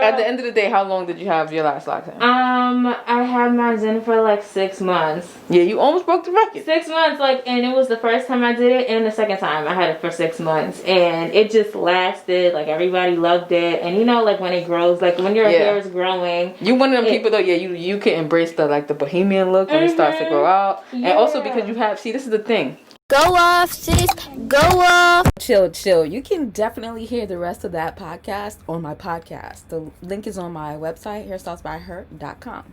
at the end of the day, how long did you have your last locks in? I had mine in for like 6 months. Yeah, you almost broke the record. 6 months, and it was the first time I did it, and the second time I had it for 6 months, and it just lasted. Like everybody loved it, and when it grows, like when your hair is growing, you one of them people though. Yeah, you can embrace the Bohemian look when it starts to grow out, and also because you have. See, this is the thing. Go off, sis. Go off. Chill. You can definitely hear the rest of that podcast on my podcast. The link is on my website, hairstylesbyher.com.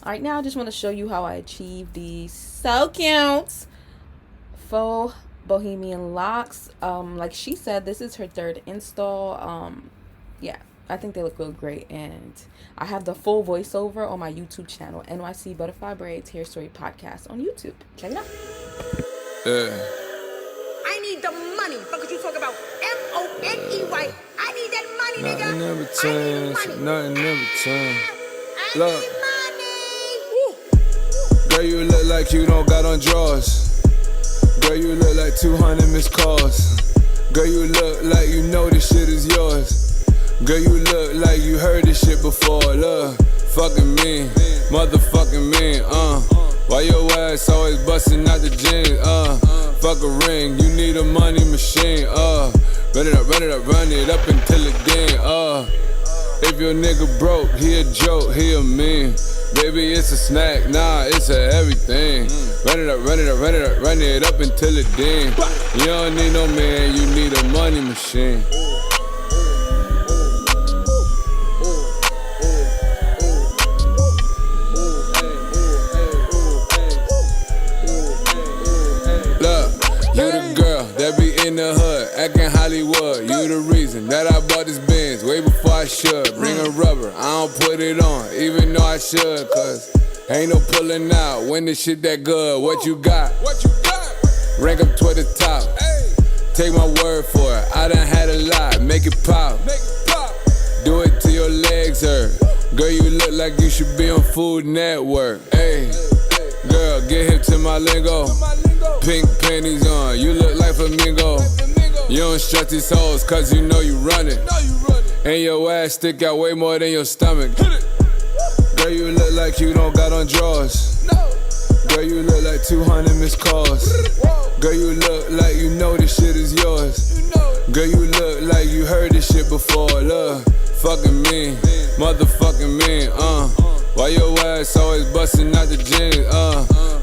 All right, now I just want to show you how I achieved these so cute faux Bohemian locks. Like she said, this is her 3rd install. Yeah, I think they look real great, and I have the full voiceover on my YouTube channel, NYC Butterfly Braids Hair Story Podcast on YouTube. Check it out. I need the money. Fuck you talk about MONEY. I need that money, nigga. Nothing ever changed. Nothing ever changed. Look, girl, you look like you don't got on drawers. Girl, you look like 200 missed calls. Girl, you look like you know this shit is yours. Girl, you look like you heard this shit before. Look, fucking me, motherfucking me, Why your ass always busting out the jeans, Fuck a ring, you need a money machine, Run it up until it ding, If your nigga broke, he a joke, he a meme. Baby, it's a snack, nah, it's a everything. Run it up until it ding. You don't need no man, you need a money machine. In the hood, acting Hollywood, you the reason that I bought this Benz way before I should. Bring a rubber, I don't put it on, even though I should, cause ain't no pulling out when this shit that good. What you got? Rank up to the top. Take my word for it, I done had a lot, make it pop. Do it till your legs hurt. Girl, you look like you should be on Food Network. Hey, girl, get hip to my lingo. Pink panties on, you look like flamingo. You don't stretch these hoes cause you know you run it. And your ass stick out way more than your stomach. Girl, you look like you don't got on drawers. Girl, you look like 200 missed calls. Girl, you look like you know this shit is yours. Girl, you look like you heard this shit before. Look, fucking me, motherfucking me, Why your ass always busting out the jeans,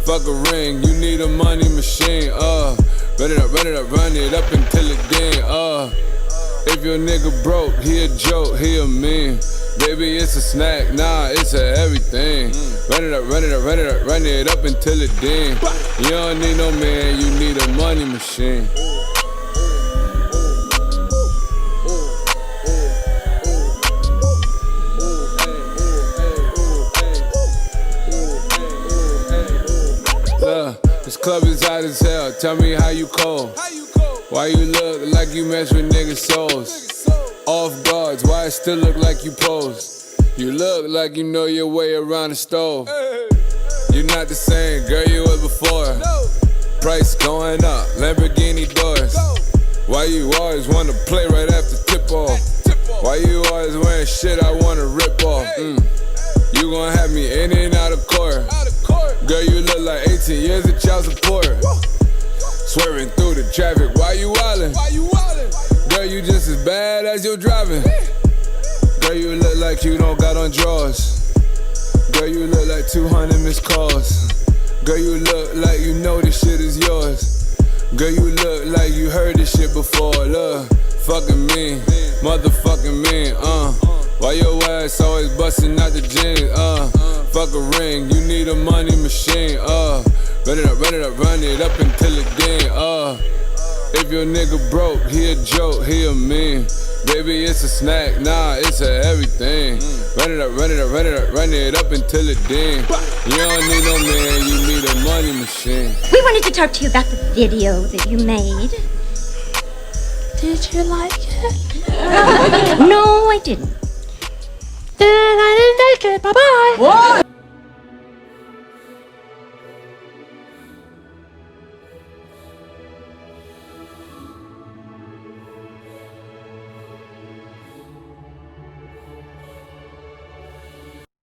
Fuck a ring, you need a money machine, Run it up until it ding, If your nigga broke, he a joke, he a meme. Baby, it's a snack, nah, it's a everything. Run it up until it ding. You don't need no man, you need a money machine. This club is hot as hell, tell me how you cold. Why you look like you mess with niggas' souls? Off guards, why it still look like you pose? You look like you know your way around the stove. You're not the same girl you was before. Price going up, Lamborghini doors. Why you always wanna play right after tip off? Why you always wearing shit I wanna rip off? You gon' have me in and out of court. Girl, you look like 18 years of child support. Swerving through the traffic, why you wildin'? Girl, you just as bad as you're driving. Girl, you look like you don't got on drawers. Girl, you look like 200 missed calls. Girl, you look like you know this shit is yours. Girl, you look like you heard this shit before. Look, fucking me, motherfucking me, Why your ass always busting out the jeans, Fuck a ring, you need a money machine, Run it up until it ding, If your nigga broke, he a joke, he a meme. Baby, it's a snack, nah, it's a everything. Run it up until it ding. You don't need no man, you need a money machine. We wanted to talk to you about the video that you made. Did you like it? No, I didn't. Then I didn't make it. Bye-bye. What?